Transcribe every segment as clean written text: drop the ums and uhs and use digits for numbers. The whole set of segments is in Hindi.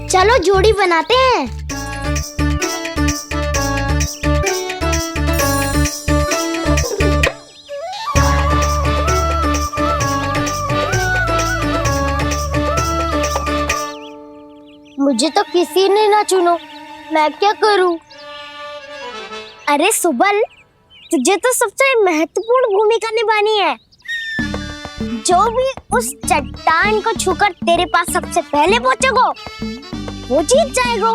चलो जोड़ी बनाते हैं। मुझे तो किसी ने ना चुनो, मैं क्या करूं? अरे सुबल, तुझे तो सबसे महत्वपूर्ण भूमिका निभानी है। जो भी उस चट्टान को छूकर तेरे पास सबसे पहले पहुंचेगा वो जीत जाएगा।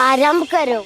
आरंभ करो।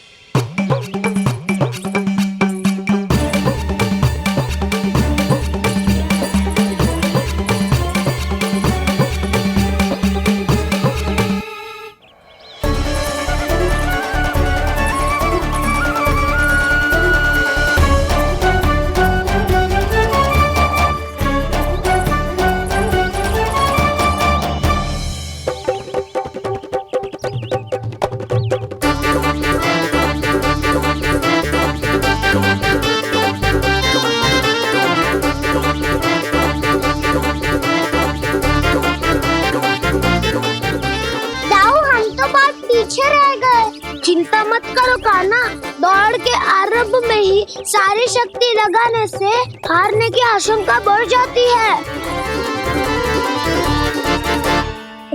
चिंता मत करो कान्हा, दौड़ के आरंभ में ही सारी शक्ति लगाने से हारने की आशंका बढ़ जाती है।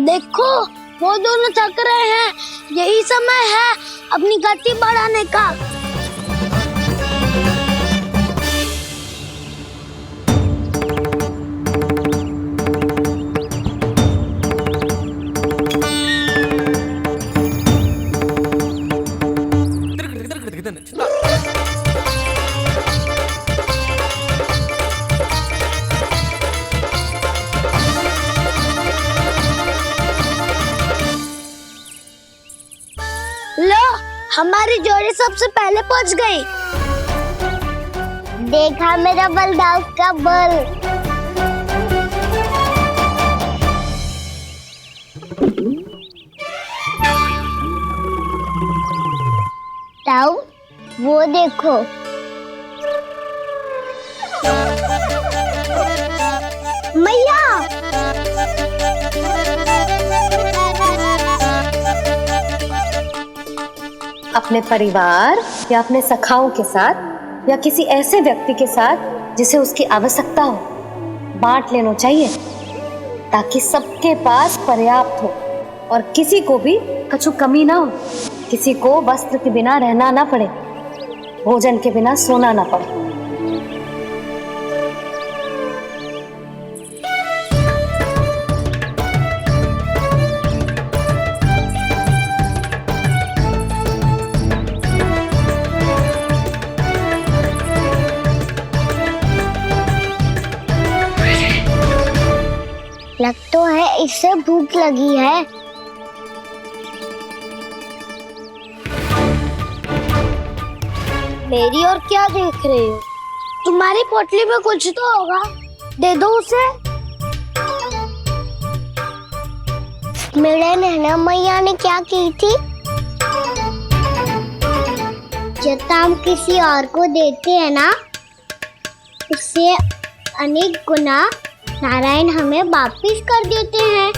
देखो वो दोनों थक रहे हैं, यही समय है अपनी गति बढ़ाने का। लो, हमारी जोड़ी सबसे पहले पहुंच गई। देखा मेरा बलदाव का बल। ताऊ, वो देखो। मैया, अपने परिवार या अपने सखाओं के साथ या किसी ऐसे व्यक्ति के साथ जिसे उसकी आवश्यकता हो बांट लेना चाहिए, ताकि सबके पास पर्याप्त हो और किसी को भी कछु कमी ना हो, किसी को वस्त्र के बिना रहना ना पड़े, भोजन के बिना सोना ना पड़े। लग तो है इससे भूख लगी है। मेरी और क्या देख रहे हो? तुम्हारी पोटली में कुछ तो होगा, दे दो उसे। मेरे नैना मैया ने क्या की थी? जब हम किसी और को देते हैं ना, उससे अनेक गुना नारायण हमें वापिस कर देते हैं।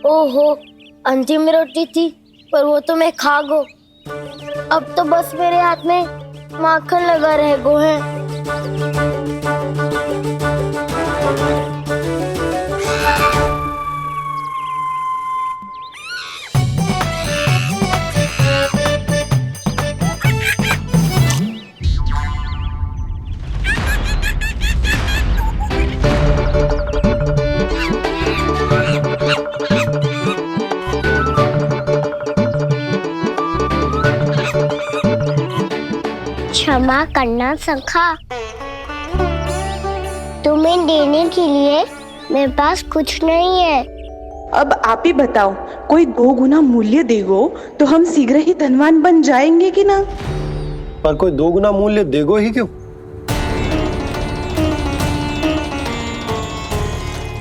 ओहो, अंतिम रोटी थी, पर वो तो मैं खा गो। अब तो बस मेरे हाथ में माखन लगा रह गो है। क्षमा करना सखा। तुम्हें देने के लिए मेरे पास कुछ नहीं है। अब आप ही बताओ, कोई 2 गुना मूल्य देगो तो हम शीघ्र ही धनवान बन जाएंगे कि ना? पर कोई 2 गुना मूल्य देगो ही क्यों?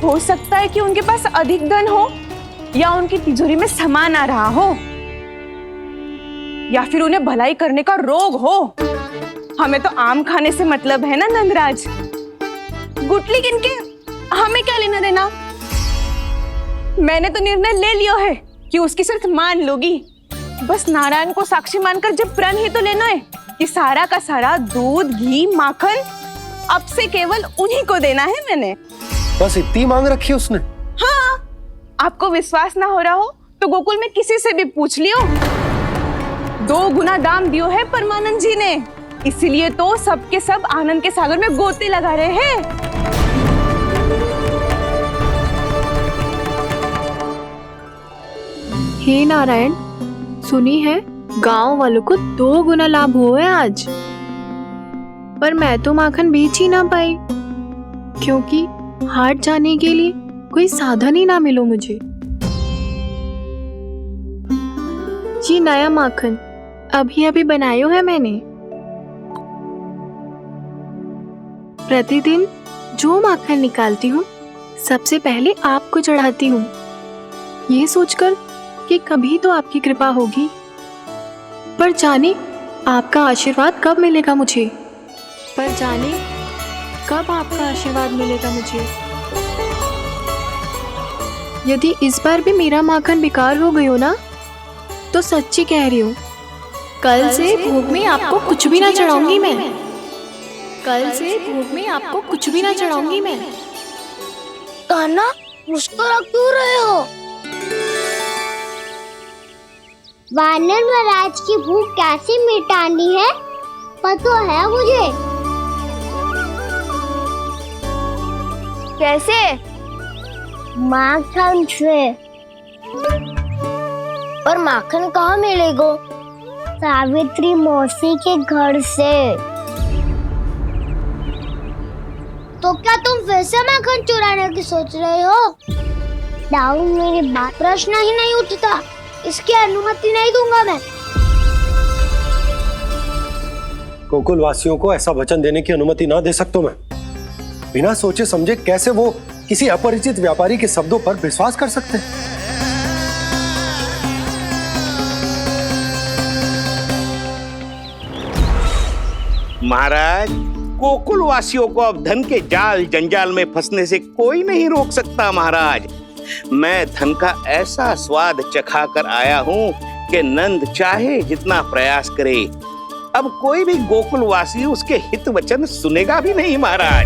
हो सकता है कि उनके पास अधिक धन हो, या उनकी तिजोरी में सामान आ रहा हो, या फिर उन्हें भलाई करने का रोग हो। हमें तो आम खाने से मतलब है ना नंदराज। गुटली किनके, हमें क्या लेना देना। मैंने तो निर्णय ले लिया है कि उसकी सिर्फ मान लोगी। बस नारायण को साक्षी मानकर जब प्रण ही तो लेना है कि सारा का सारा दूध, घी, माखन अब से केवल उन्हीं को देना है मैंने। बस इतनी मांग रखी उसने? हाँ, आपको विश्वास ना हो रहा हो तो गोकुल में किसी से भी पूछ लियो। 2 गुना दाम दियो है परमानंद जी ने, इसीलिए तो सबके सब आनंद के सागर में गोते लगा रहे हैं। हे नारायण, सुनी है गांव वालों को 2 गुना लाभ हुआ है आज। पर मैं तो माखन बेच ही ना पाई, क्योंकि हाट जाने के लिए कोई साधन ही ना मिलो मुझे। ये नया माखन अभी अभी बनायो है मैंने। प्रतिदिन जो माखन निकालती हूँ सबसे पहले आपको चढ़ाती हूँ, ये सोचकर कि कभी तो आपकी कृपा होगी। पर जाने आपका आशीर्वाद कब मिलेगा मुझे, पर जाने कब आपका आशीर्वाद मिलेगा मुझे। यदि इस बार भी मेरा माखन बेकार हो गयो ना, तो सच्ची कह रही हूँ, कल से भोग में आपको कुछ भी ना चढ़ाऊंगी मैं। कल से भोग में आपको कुछ भी ना चढ़ाऊंगी मैं। कान्हा, मुस्कुरा क्यों रहे हो? वानर महाराज की भूख कैसे मिटानी है पता है मुझे। कैसे? माखन से। पर माखन कहाँ मिलेगा? सावित्री मौसी के घर से। तो क्या तुम फिर से माखन चुराने की सोच रहे हो? दाऊ, मेरी बात प्रश्न ही नहीं उठता, इसकी अनुमति नहीं दूंगा मैं। गोकुल वासियों को ऐसा वचन देने की अनुमति ना दे सकता मैं। बिना सोचे समझे कैसे वो किसी अपरिचित व्यापारी के शब्दों पर विश्वास कर सकते हैं? महाराज, गोकुल वासियों को अब धन के जाल जंजाल में फंसने से कोई नहीं रोक सकता। महाराज, मैं धन का ऐसा स्वाद चखा कर आया हूँ कि नंद चाहे जितना प्रयास करे, अब कोई भी गोकुल वासी उसके हित वचन सुनेगा भी नहीं। महाराज,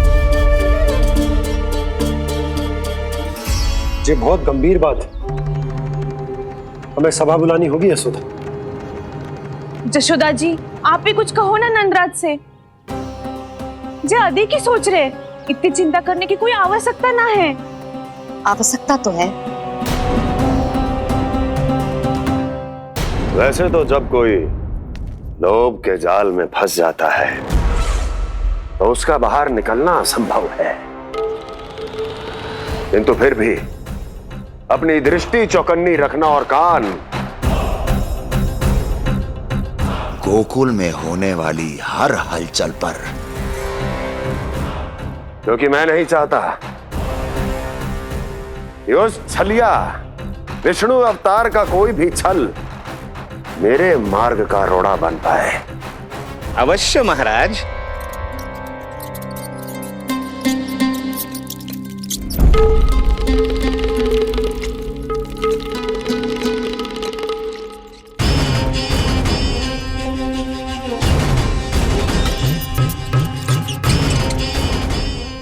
ये बहुत गंभीर बात है, हमें सभा बुलानी होगी यशोदा। जशोदा जी, आप भी कुछ कहो ना नंदराज से। जे अधिक ही सोच रहे, इतनी चिंता करने की कोई आवश्यकता ना है। आवश्यकता तो है। वैसे तो जब कोई लोभ के जाल में फंस जाता है तो उसका बाहर निकलना असंभव है, किंतु फिर भी अपनी दृष्टि चौकन्नी रखना और कान गोकुल में होने वाली हर हलचल पर, क्योंकि मैं नहीं चाहता कि उस छलिया विष्णु अवतार का कोई भी छल मेरे मार्ग का रोड़ा बन पाए। अवश्य महाराज।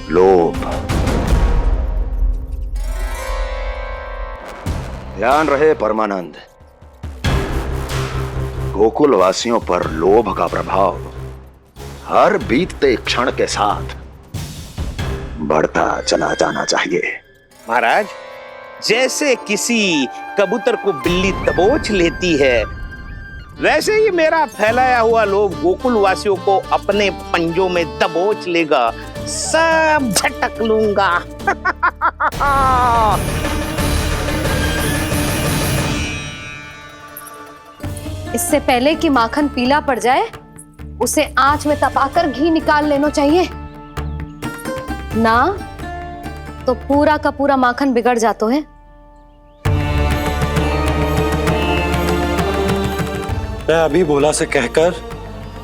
लोभ। ध्यान रहे परमानंद, गोकुल वासियों पर लोभ का प्रभाव हर बीतते क्षण के साथ बढ़ता चला जाना चाहिए। महाराज, जैसे किसी कबूतर को बिल्ली दबोच लेती है, वैसे ही मेरा फैलाया हुआ लोभ गोकुल वासियों को अपने पंजों में दबोच लेगा, सब झटक लूंगा। इससे पहले कि माखन पीला पड़ जाए, उसे आंच में तपाकर घी निकाल लेना चाहिए ना, तो पूरा का पूरा माखन बिगड़ जाता है। मैं अभी बोला से कहकर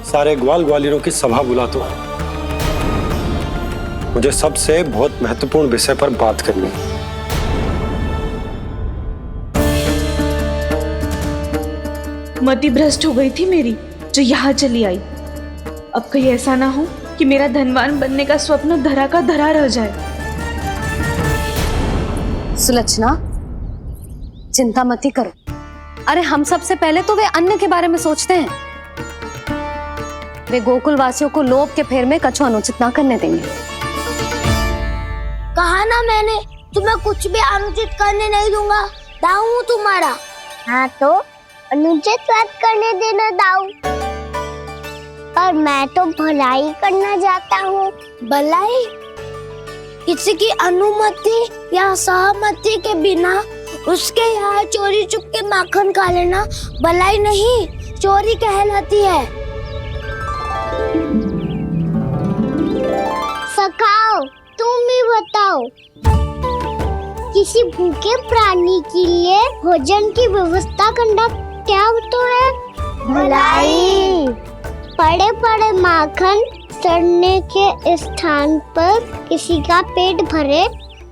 सारे ग्वाल ग्वालियरों की सभा बुलाता हूं। मुझे सबसे बहुत महत्वपूर्ण विषय पर बात करनी है। मति भ्रष्ट हो गई थी मेरी, जो यहाँ चली आई। अब कहीं ऐसा ना हो कि मेरा धनवान बनने का स्वप्न धरा का धरा रह जाए। सुलक्षणा, चिंता मत ही करो। अरे हम सबसे पहले तो वे अन्न के बारे में सोचते हैं। वे गोकुल वासियों को लोभ के फेर में कछु अनुचित ना करने देंगे। कहा ना मैंने, तुम्हें कुछ भी अनुचित करने नहीं दूंगा। दाऊ हूँ तुम्हारा। हाँ तो अनुचित बात करने देना दाऊ। पर मैं तो भलाई करना चाहता हूँ। भलाई? किसी की अनुमति या सहमति के बिना उसके यहाँ चोरी चुप के माखन खा लेना भलाई नहीं, चोरी कहलाती है। सखाओ, तुम ही बताओ, किसी भूखे प्राणी के लिए भोजन की व्यवस्था करना क्या होता है? भलाई। पड़े पड़े माखन सड़ने के स्थान पर किसी का पेट भरे,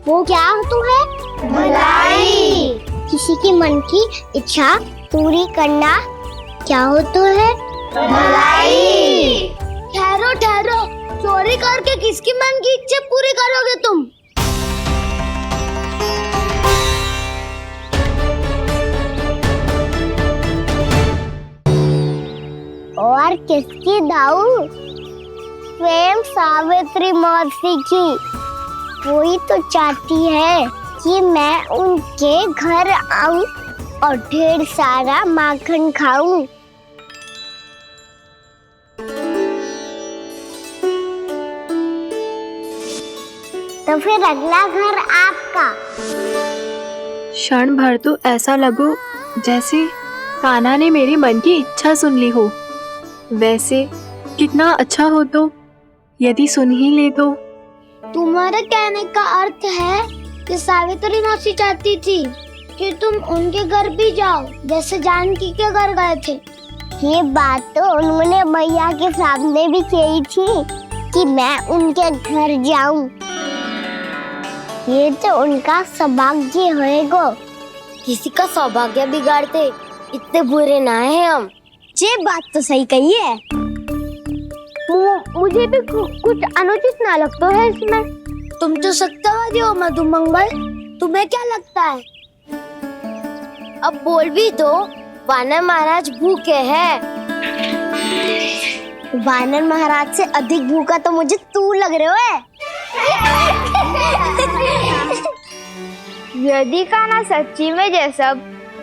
वो क्या होता है? भलाई। किसी की मन की इच्छा पूरी करना क्या होता है? भलाई। ठहरो ठहरो, चोरी करके किसकी मन की इच्छा पूरी करोगे तुम? और किसकी दाऊ? स्वयं सावित्री मौसी की। वही तो चाहती है कि मैं उनके घर आऊं और ढेर सारा माखन खाऊं। तो फिर अगला घर आपका। क्षण भर तो ऐसा लगो जैसे कान्हा ने मेरे मन की इच्छा सुन ली हो। वैसे कितना अच्छा हो तो यदि सुन ही ले तो। तुम्हारे कहने का अर्थ है कि सावित्री मौसी चाहती थी कि तुम उनके घर भी जाओ, जैसे जानकी के घर गए थे। ये बात तो उन्होंने मैया के सामने भी कही थी कि मैं उनके घर जाऊं। ये तो उनका सौभाग्य होएगा। किसी का सौभाग्य बिगाड़ते इतने बुरे ना है हम। ये बात तो सही कही है। मुझे भी कुछ अनुचित ना लगता है इसमें। तुम तो सत्यवादी हो मधुमंगल, तुम्हें क्या लगता है? अब बोल भी दो, वानर महाराज भूखे हैं। वानर महाराज से अधिक भूखा तो मुझे तू लग रहे हो। यदि कान्हा सच्ची में जैसा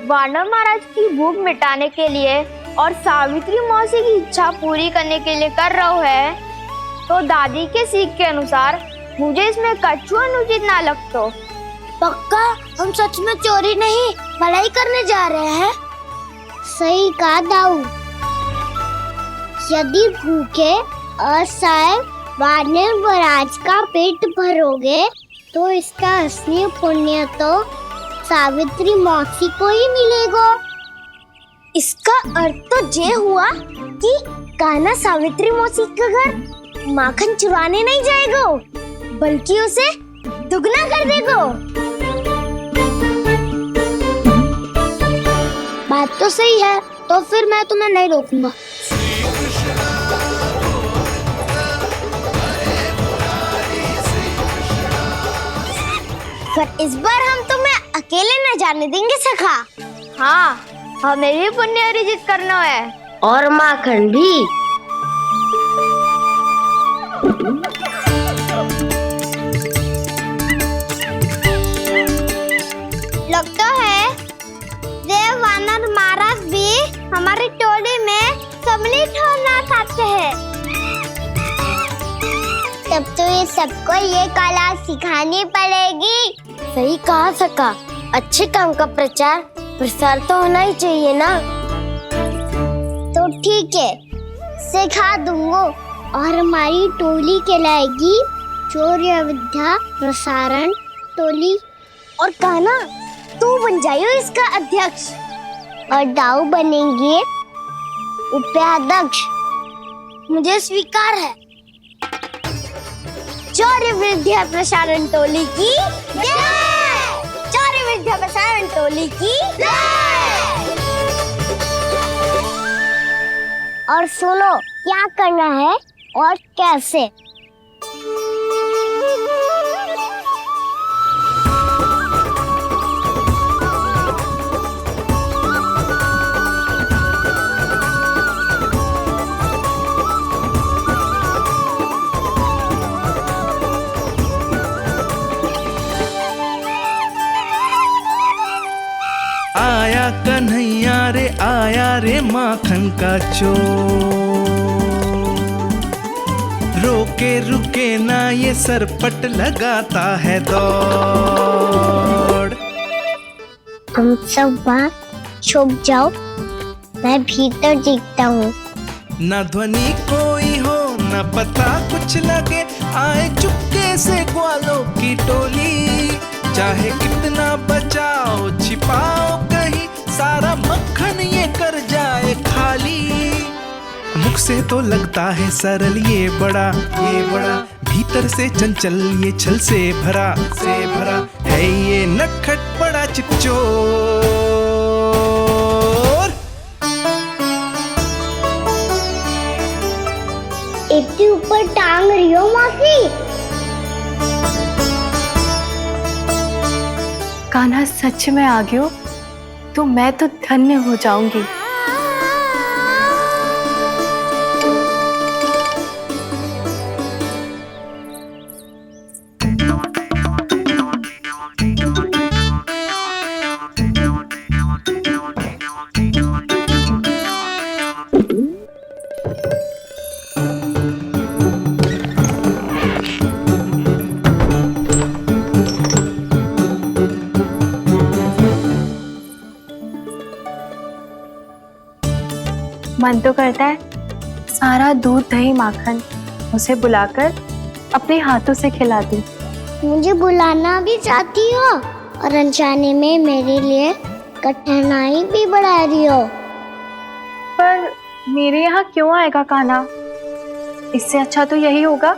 वानर महाराज की भूख मिटाने के लिए और सावित्री मौसी की इच्छा पूरी करने के लिए कर रहा है, तो दादी के सीख के अनुसार मुझे इसमें कछु अनुचित ना लगता। पक्का हम सच में चोरी नहीं भलाई करने जा रहे हैं। सही कहा दाऊ। यदि भूखे असहाय वानर महाराज का पेट भरोगे तो इसका असली पुण्य तो सावित्री मौसी को ही मिलेगा। इसका अर्थ तो ये हुआ कि कान्हा सावित्री मौसी का घर माखन चुराने नहीं जाएगा, बल्कि उसे दुगना कर देगा। बात तो सही है, तो फिर मैं तुम्हें नहीं रोकूंगा। पर इस बार हम तुम्हें अकेले न जाने देंगे सखा। हाँ, हमें भी पुण्य अर्जित करना है और माखन भी। लगता है देव वानर महाराज भी हमारी टोली तब तो ये सबको ये कला सिखानी पड़ेगी। सही कहा सका, अच्छे काम का प्रचार प्रसार तो होना ही चाहिए ना। तो ठीक है, सिखा दूंगा और हमारी टोली कहलाएगी शौर्य विद्या प्रसारण टोली। और कान्हा तू बन जाइयो इसका अध्यक्ष और दाऊ बनेंगे उपाध्यक्ष। मुझे स्वीकार है। शौर्य विद्या प्रसारण टोली की जय! शौर्य विद्या प्रसारण टोली की जय! और सुनो क्या करना है और कैसे। आया कन्हैया रे आया रे माखन का चोर, रोके रुके ना ये सरपट लगाता है दौड़। तुम सब वहाँ छुप जाओ, मैं भीतर देखता हूँ। ना ध्वनि कोई हो ना पता कुछ लगे, आए चुपके से ग्वालों की टोली। चाहे कितना बचाओ छिपाओ कहीं, सारा मक्खन ये कर जाए खाली। मुख से तो लगता है सरल ये बड़ा भीतर से चंचल ये छल से भरा है ये नटखट बड़ा चिच्चोर। इतनी ऊपर टांग रही हो मौसी। कान्हा सच में आ गयो तो मैं तो धन्य हो जाऊंगी। मन तो करता है सारा दूध दही माखन उसे बुलाकर अपने हाथों से खिला दूं। मुझे बुलाना भी चाहती हो और अनजाने में मेरे लिए कठिनाई भी बढ़ा रही हो। पर मेरे यहाँ क्यों आएगा कान्हा? इससे अच्छा तो यही होगा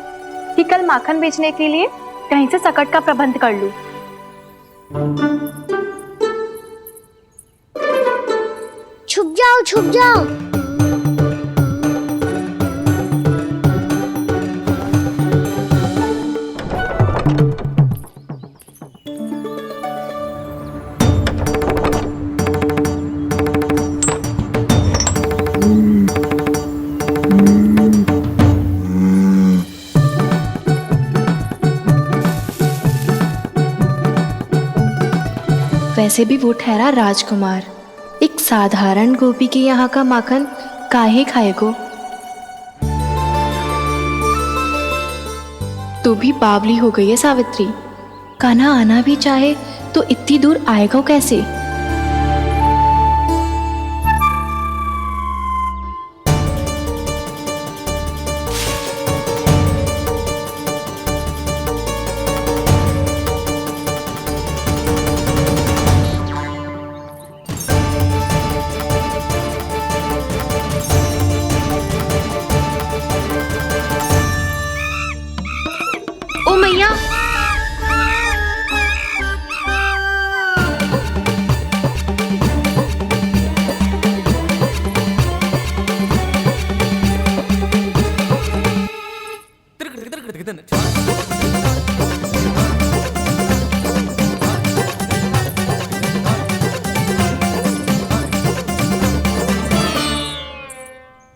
कि कल माखन बेचने के लिए कहीं से सकट का प्रबंध कर लूं। छुप जाओ छुप जाओ। वैसे भी वो ठहरा राजकुमार, एक साधारण गोपी के यहाँ का माखन काहे खाएगो। तू भी बावली हो गई है सावित्री। कान्हा आना भी चाहे तो इतनी दूर आएगा कैसे? मैया,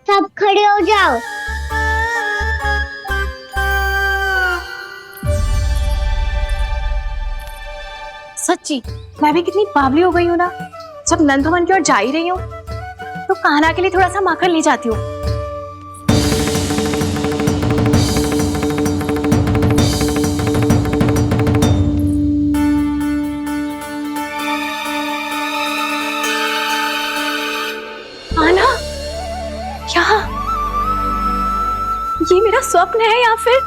सब खड़े हो जाओ। सच्ची मैं भी कितनी बावली हो गई हूँ ना। जब नंदवन की ओर जा ही रही हूँ तो कान्हा के लिए थोड़ा सा माखन ले जाती हूँ। ये मेरा स्वप्न है या फिर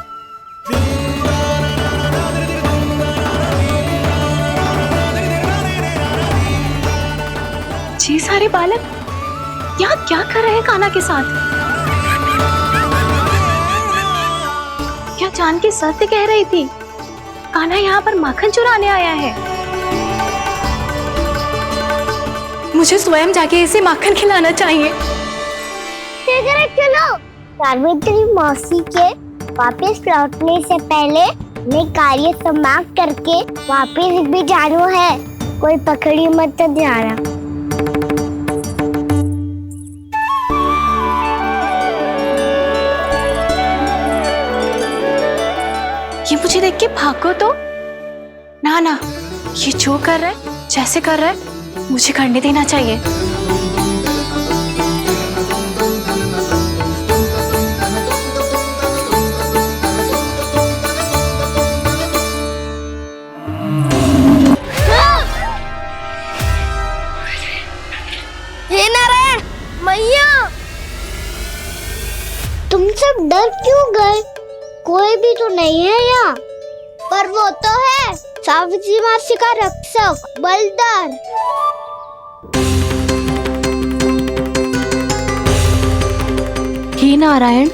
ये सारे बालक यहाँ क्या कर रहे हैं कान्हा के साथ? क्या जानकी सत्य कह रही थी? कान्हा यहाँ पर माखन चुराने आया है। मुझे स्वयं जाके इसे माखन खिलाना चाहिए। चलो सावित्री मौसी के वापस लौटने से पहले मैं कार्य समाप्त करके वापस भी जानो है। कोई पकड़ी मत जाना। ये मुझे देख के भागो तो ना ना, ये जो कर रहा है जैसे कर रहा है मुझे करने देना चाहिए। हे नारायण मैया, तुम सब डर क्यों गए? कोई भी तो नहीं है यहाँ। पर वो तो है सावित्री मासी का रक्षक बलदार। हे नारायण,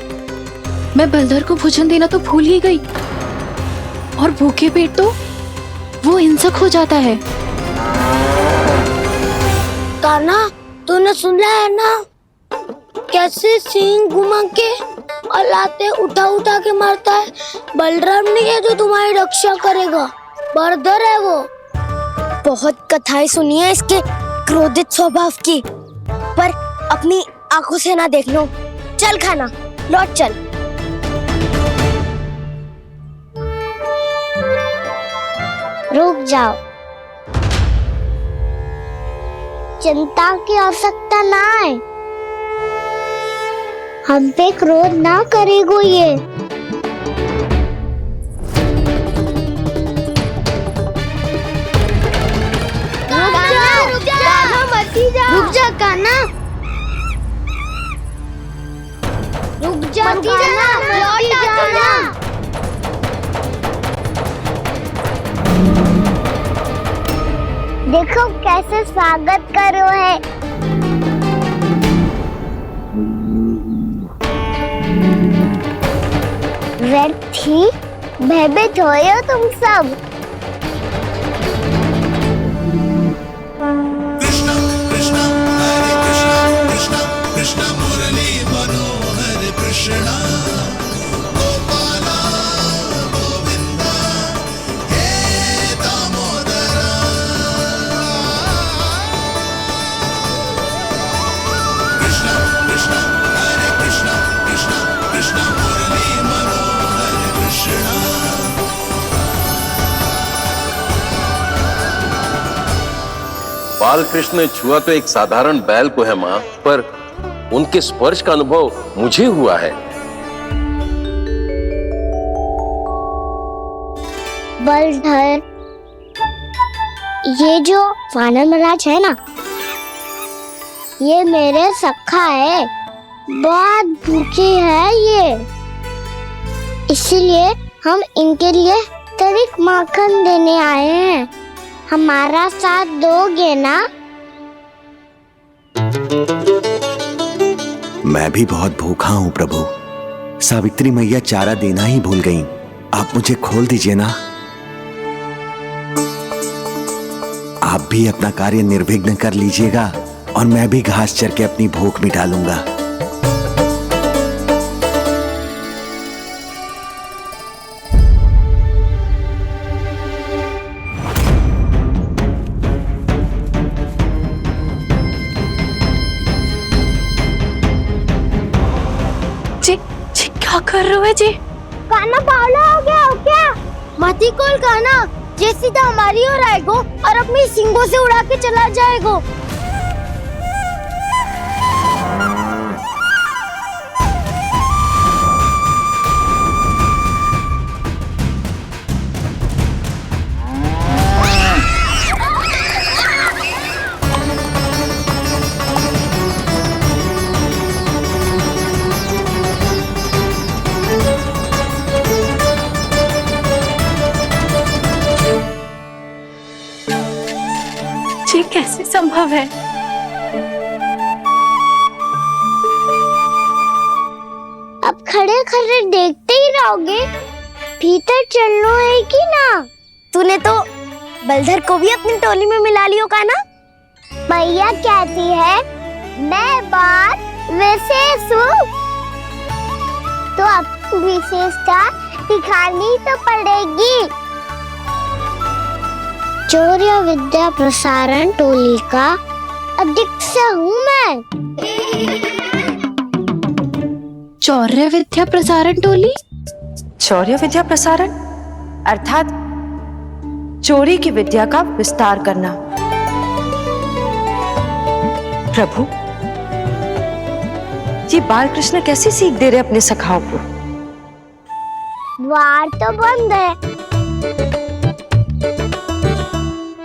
मैं बलदर को भोजन देना तो भूल ही गई, और भूखे पेट तो वो हिंसक हो जाता है। कान्हा, तूने सुना है ना कैसे सींग घुमा के और लाते उठा उठा के मारता है? बलराम नहीं है जो तुम्हारी रक्षा करेगा, बलदर है वो। बहुत कथाएं सुनी है इसके क्रोधित स्वभाव की, पर अपनी आंखों से ना देख लो। चल खाना, लौट चल। रुक जाओ, चिंता की आवश्यकता ना है। हम पे क्रोध ना करेगो ये। रुक जा कान्हा, रुक जा कान्हा, लौट जाना। देखो कैसे स्वागत करो है। व्यर्थ ही भयभीत हो तुम सब। बाल कृष्ण ने छुआ तो एक साधारण बैल को है मां, पर उनके स्पर्श का अनुभव मुझे हुआ है। बलधर, ये जो वानर महाराज है ना, ये मेरे सखा है। बहुत भूखे हैं ये, इसीलिए हम इनके लिए तनिक माखन देने आए हैं। हमारा साथ दोगे ना? मैं भी बहुत भूखा हूँ प्रभु। सावित्री मैया चारा देना ही भूल गईं। आप मुझे खोल दीजिए ना। आप भी अपना कार्य निर्विघ्न कर लीजिएगा और मैं भी घास चर के अपनी भूख मिटा लूंगा। क्या कर रहे हो जी? कान्हा पावला हो गया हो क्या? मती कोल कान्हा, जे सीधा हमारी ओर आएगो और अपनी सींगों से उड़ा के चला जाएगो। संभव है? अब खड़े खड़े देखते ही रहोगे? भीतर चलना है कि ना? तूने तो बलधर को भी अपनी टोली में मिला लियो का ना? भैया कहती है मैं बात विशेष हूँ, तो अब विशेषता दिखानी तो पड़ेगी। चौर्य विद्या प्रसारण टोली का अध्यक्ष हूँ मैं। चौर्य विद्या प्रसारण टोली? चौर्य विद्या प्रसारण अर्थात चोरी की विद्या का विस्तार करना। प्रभु, ये बाल कृष्ण कैसी सीख दे रहे अपने सखाओं को? द्वार तो बंद है,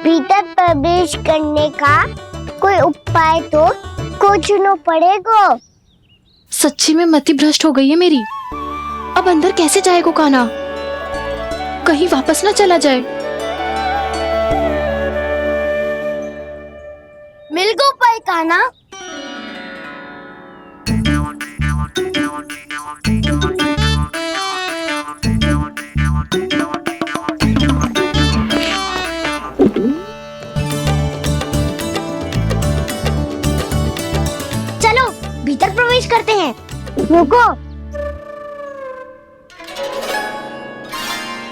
भीतर प्रवेश करने का कोई उपाय तो खोजना पड़ेगा। सच्ची में मति भ्रष्ट हो गई है मेरी। अब अंदर कैसे जाएगा कान्हा? कहीं वापस ना चला जाए। मिल गो उपाय कान्हा। चलो भीतर प्रवेश करते हैं। रुको,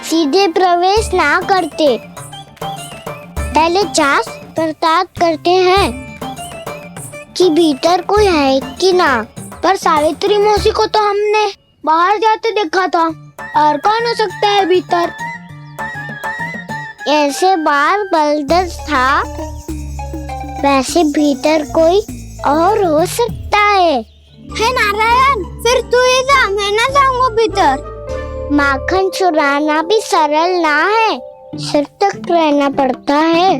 सीधे प्रवेश ना करते, पहले जांच पड़ताल करते हैं कि भीतर कोई है कि ना। पर सावित्री मौसी को तो हमने बाहर जाते देखा था, और कौन हो सकता है भीतर? ऐसे बार बलदर था, वैसे भीतर कोई और हो सकता है नारायण, फिर तू ही जा, मैं ना जाऊंगा भीतर। माखन चुराना भी सरल ना है, सिर तक रहना पड़ता है।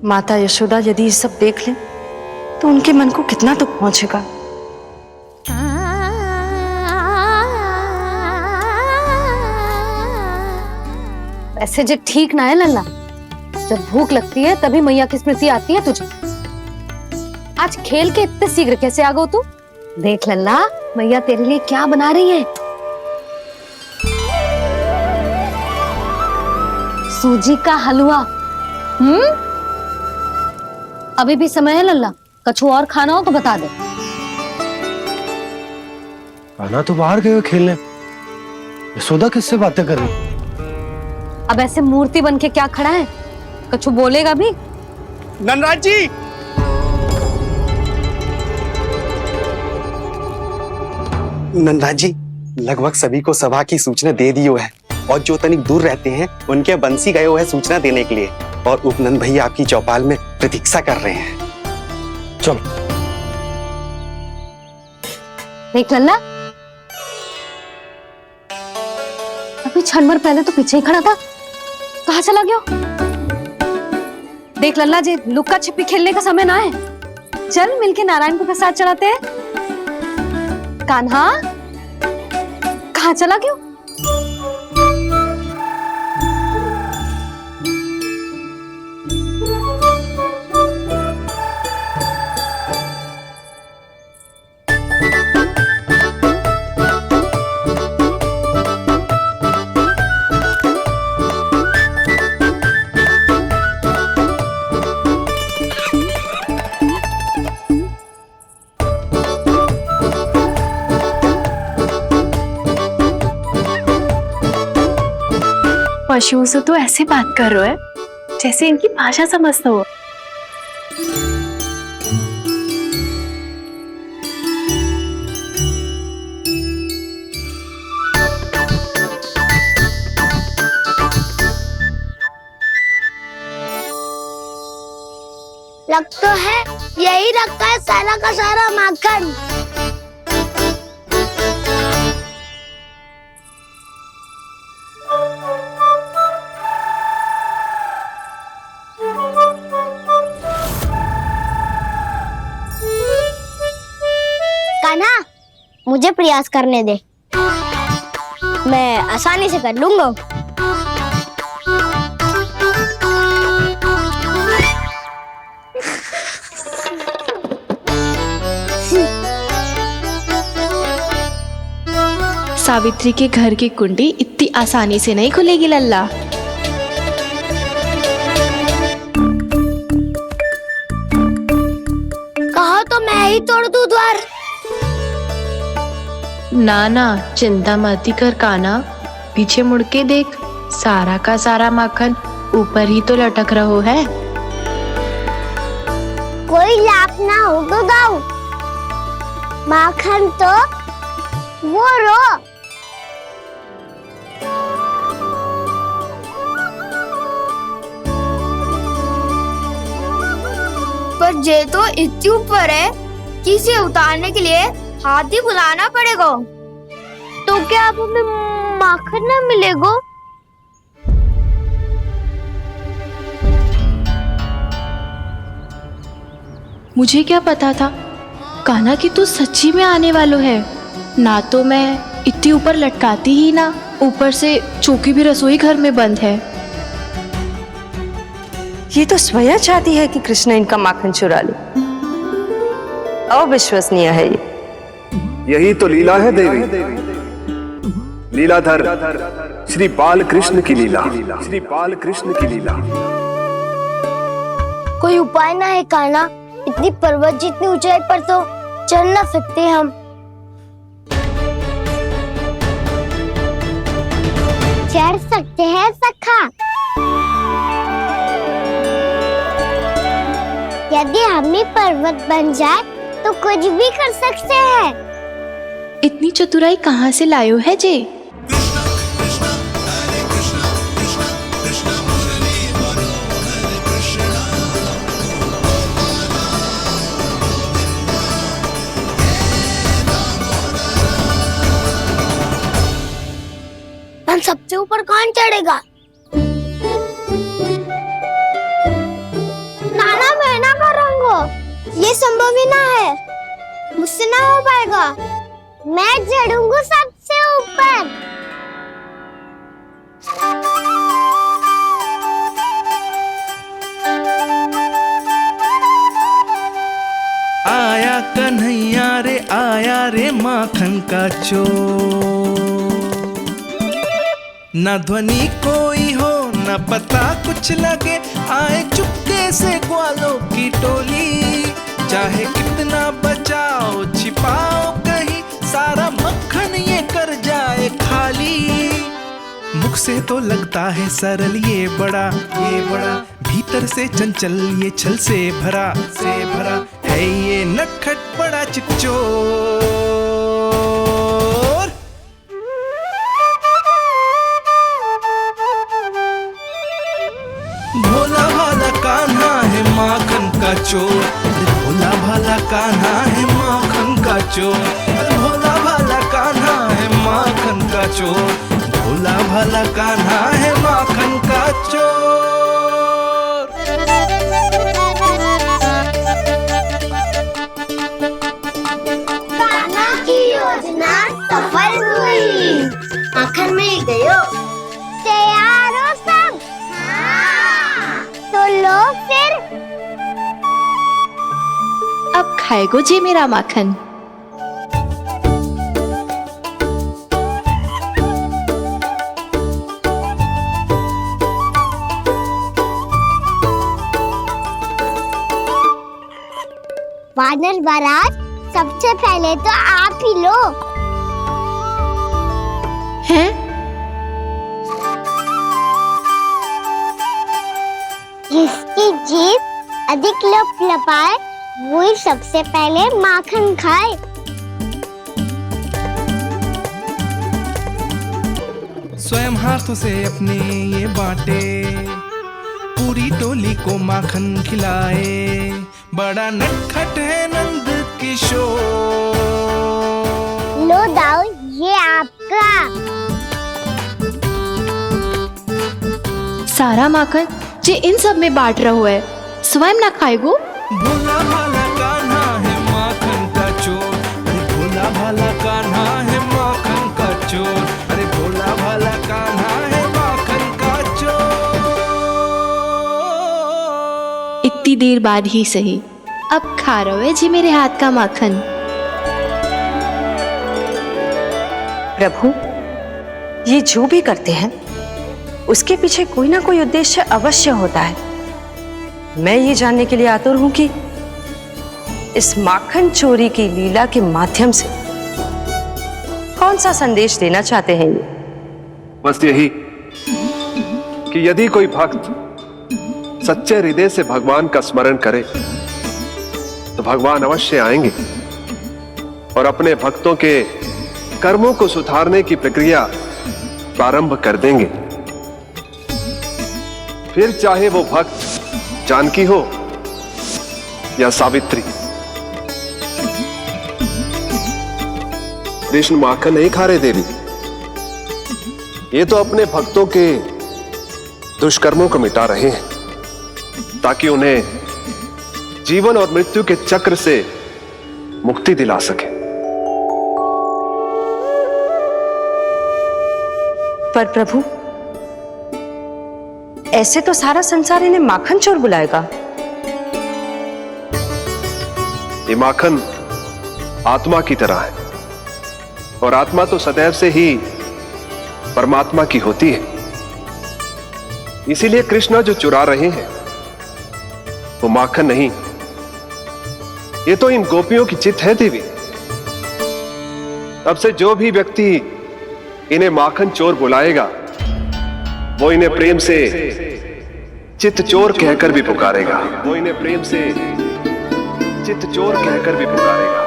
माता यशोदा यदि ये सब देख ले तो उनके मन को कितना दुख पहुंचेगा। ऐसे जो ठीक ना है लल्ला, जब भूख लगती है तभी मैया की स्मृति आती है तुझे। आज खेल के इतने शीघ्र कैसे आ गो तू? देख लल्ला, मैया तेरे लिए क्या बना रही है। सूजी का हलवा। अभी भी समय है लल्ला, कछु और खाना हो तो बता दे। कान्हा तो बाहर गए खेलने, यशोदा किससे बातें कर रही? अब ऐसे मूर्ति बन के क्या खड़ा है? कछु बोलेगा भी? नंदराज जी, नंदराज जी, लगभग सभी को सभा की सूचना दे दी है, और जो तनिक दूर रहते हैं उनके बंसी गए हुए सूचना देने के लिए, और उपनंद भैया आपकी चौपाल में प्रतीक्षा कर रहे हैं। चलो। देख लल्ला, अभी क्षण भर पहले तो पीछे ही खड़ा था, कहाँ चला गया? देख लल्ला जी, लुक्का छिपी खेलने का समय ना है। चल मिलके नारायण को प्रसाद चढ़ाते हैं। कान्हा, कहाँ चला गया? पशुओं से तो ऐसे बात कर रहे हो जैसे इनकी भाषा समझता हो। लग तो है यही रखा है सारा का सारा माखन। कान्हा, मुझे प्रयास करने दे, मैं आसानी से कर लूंगा। सावित्री के घर की कुंडी इतनी आसानी से नहीं खुलेगी लल्ला। कहा तो मैं ही तोड़ दूं द्वार। ना ना, चिंता मत कर काना, पीछे मुड़ के देख, सारा का सारा माखन ऊपर ही तो लटक रहो है। कोई लाभ ना हो तो दाऊ, माखन तो वो रो। पर जे तो इतनी ऊपर है कि इसे उतारने के लिए हाथी बुलाना पड़ेगा। तो क्या अब हमें माखन ना मिलेगा? मुझे क्या पता था कान्हा कि तू सच्ची में आने वालो है। ना तो मैं इतनी ऊपर लटकाती ही ना, ऊपर से चौकी भी रसोई घर में बंद है। ये तो स्वयं चाहती है कि कृष्ण इनका माखन चुरा ले। अविश्वसनीय है ये। यही तो लीला है देवी, लीलाधर श्री बाल कृष्ण की लीला, श्री बाल कृष्ण की लीला। कोई उपाय ना है कान्हा? इतनी पर्वत जितनी ऊंचाई पर तो चढ़ ना सकते हम। चढ़ सकते हैं सखा, यदि हम ही पर्वत बन जाए तो कुछ भी कर सकते हैं। इतनी चतुराई कहाँ से लायो है जे? हम सबसे ऊपर कौन चढ़ेगा? नाना मैं ना करूँगा, ये संभव ही ना है, मुझसे ना हो पाएगा। मैं चढ़ूंगा सबसे ऊपर। आया कन्हैया रे आया रे माखन का चोर, न ध्वनि कोई हो न पता कुछ लगे, आए चुपके से ग्वालों की टोली। चाहे कितना बचाओ छिपाओ कहीं, सारा मक्खन ये कर जाए खाली। मुख से तो लगता है सरल ये बड़ा भीतर से चंचल ये छल से भरा है ये नटखट बड़ा चिकचोर। भोला भाला कान्हा है माखन का चोर, भोला भाला कान्हा है माखन का चोर, भोला भाला कान्हा है माखन का चोर, भोला भाला कान्हा है माखन का चोर। कान्हा की योजना सफल हुई, माखन मिल गयो। तैयार हो सब? तो लो फिर। अब खाएगो जे मेरा माखन। वानर महाराज, सबसे पहले तो आप ही लो। हैं? जिसकी जीभ अधिक लपलपाए वही सबसे पहले माखन खाए। स्वयं हाथों से अपने ये बांटे, पूरी टोली को माखन खिलाए, बड़ा नटखट है नंद किशोर। लो दाऊ, ये आपका। सारा माखन जे इन सब में बांट रहो है, स्वयं ना खाएगो। भोला भाला कान्हा है माखन का चोर, अरे भोला भाला कान्हा है माखन का चोर, अरे भोला भाला कान्हा है माखन का चोर। इतनी देर बाद ही सही, अब खा रहो है जी मेरे हाथ का माखन। प्रभु, ये जो भी करते हैं उसके पीछे कोई ना कोई उद्देश्य अवश्य होता है। मैं ये जानने के लिए आतुर हूं कि इस माखन चोरी की लीला के माध्यम से कौन सा संदेश देना चाहते हैं ये? बस यही कि यदि कोई भक्त सच्चे हृदय से भगवान का स्मरण करे तो भगवान अवश्य आएंगे और अपने भक्तों के कर्मों को सुधारने की प्रक्रिया प्रारंभ कर देंगे। फिर चाहे वो भक्त जानकी हो या सावित्री। कृष्ण माखन नहीं खा रहे देवी, ये तो अपने भक्तों के दुष्कर्मों को मिटा रहे हैं ताकि उन्हें जीवन और मृत्यु के चक्र से मुक्ति दिला सके। पर प्रभु, ऐसे तो सारा संसार इन्हें माखन चोर बुलाएगा। ये माखन आत्मा की तरह है और आत्मा तो सदैव से ही परमात्मा की होती है। इसीलिए कृष्ण जो चुरा रहे हैं वो माखन नहीं, ये तो इन गोपियों की चित है देवी। अब से जो भी व्यक्ति इन्हें माखन चोर बुलाएगा वो इन्हें प्रेम से चित चोर कहकर भी पुकारेगा। वो इन्हें प्रेम से चित चोर कहकर भी पुकारेगा।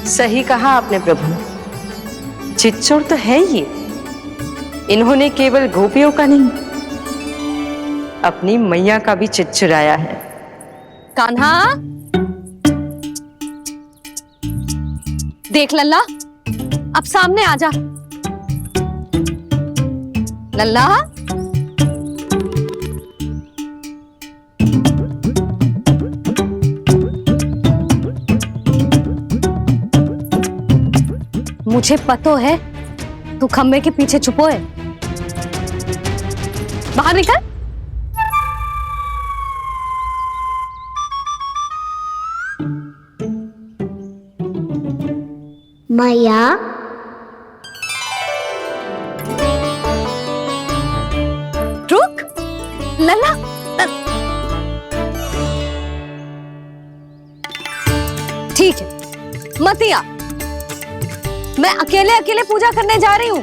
सही कहा आपने प्रभु, चितचोर तो है ये। इन्होंने केवल गोपियों का नहीं, अपनी मैया का भी चित चुराया है। कान्हा, देख लल्ला, अब सामने आ जा। लल्ला, मुझे पतो है तू खम्बे के पीछे छुपो है। बाहर निकल। मैया, रुक लल्ला, ठीक है मत आ, मैं अकेले अकेले पूजा करने जा रही हूँ।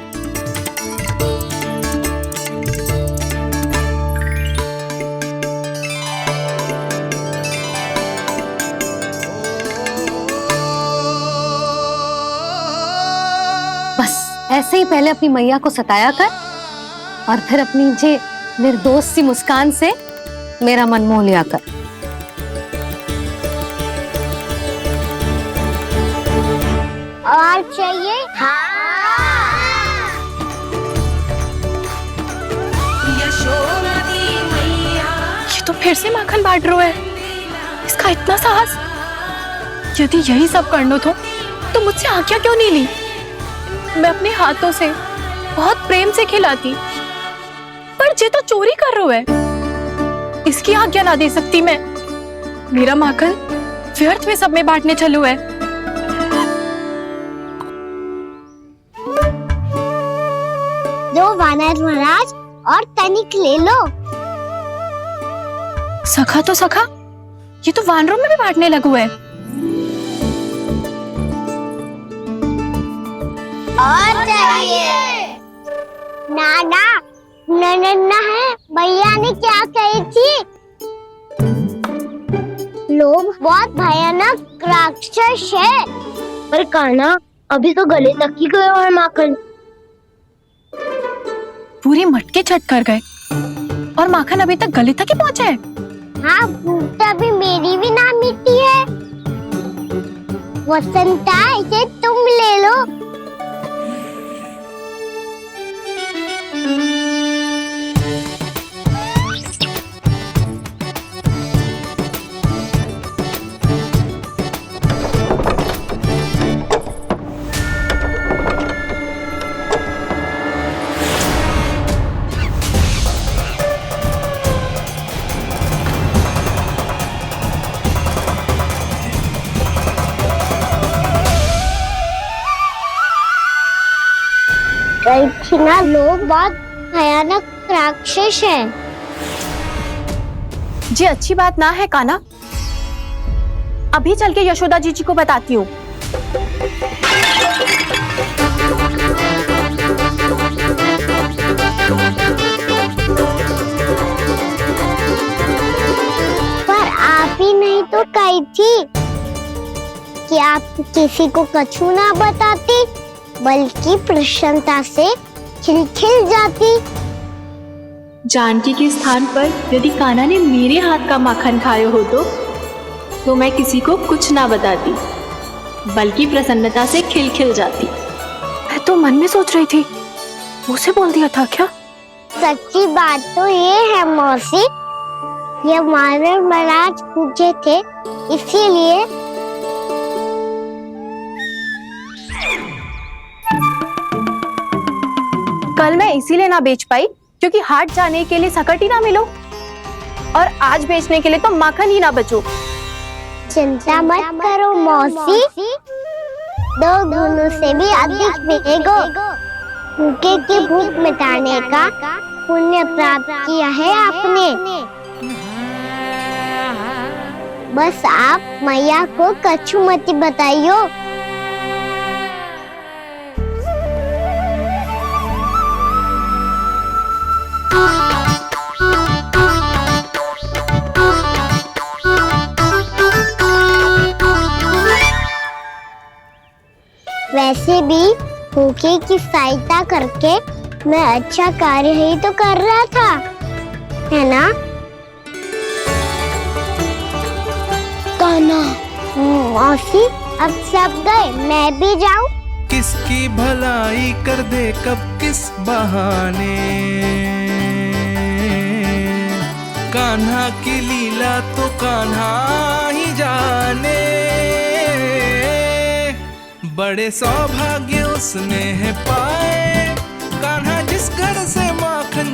बस ऐसे ही पहले अपनी मैया को सताया कर और फिर अपनी जे निर्दोष सी मुस्कान से मेरा मन मोह लिया कर। और चाहिए? हाँ। ये तो फिर से माखन बांट रहा है। इसका इतना साहस। यदि यही सब करना तो मुझसे आज्ञा क्यों नहीं ली? मैं अपने हाथों से बहुत प्रेम से खिलाती, पर ये तो चोरी कर रहा है। इसकी आज्ञा ना दे सकती मैं। मेरा माखन व्यर्थ में सब में बांटने चलू है। दो वानर महाराज और तनिक ले लो। सखा तो सखा, ये तो वानरों में भी बांटने लगू है। और चाहिए? नाना, नन्ना है, भैया ने क्या कही थी? लोभ बहुत भयानक राक्षस है। पर कान्हा, अभी तो गले तक ही गया है माखन। पूरी मटके छट कर गए और माखन अभी तक गले तक ही पहुंचा है। हाँ, तभी मेरी भी ना मिट्टी है। वसंता, इसे तुम ले लो। गई थी ना, लोग बहुत भयानक राक्षस हैं। जी अच्छी बात ना है कान्हा, अभी चल के यशोदा जी को बताती हूँ। पर आप ही नहीं तो कही थी कि आप किसी को कछु ना बताती, बल्कि प्रसन्नता से खिलखिल जाती। जानकी के स्थान पर यदि कान्हा ने मेरे हाथ का माखन खाया हो तो मैं किसी को कुछ ना बताती, बल्कि प्रसन्नता से खिलखिल जाती। मैं तो मन में सोच रही थी, मुझसे बोल दिया था क्या? सच्ची बात तो ये है मौसी, ये मानव महाराज पूछे थे, इसीलिए। कल मैं इसीलिए ना बेच पाई क्योंकि हाट जाने के लिए सकट ही ना मिलो, और आज बेचने के लिए तो माखन ही ना बचो। चिंता मत करो मौसी, 2 गुनों से भी अधिक मिलेगा। भूखे की भूख मिटाने का पुण्य प्राप्त किया है आपने। बस आप मैया को कछु मत बताइयो। वैसे भी भूखे की सहायता करके मैं अच्छा कार्य ही तो कर रहा था, है ना? कान्हा, मौसी अब सब गए, मैं भी जाऊं? किसकी भलाई कर दे कब किस बहाने, कान्हा की लीला तो कान्हा ही जाने। बड़े सौभाग्य उसने है पाए, कान्हा जिस घर से माखन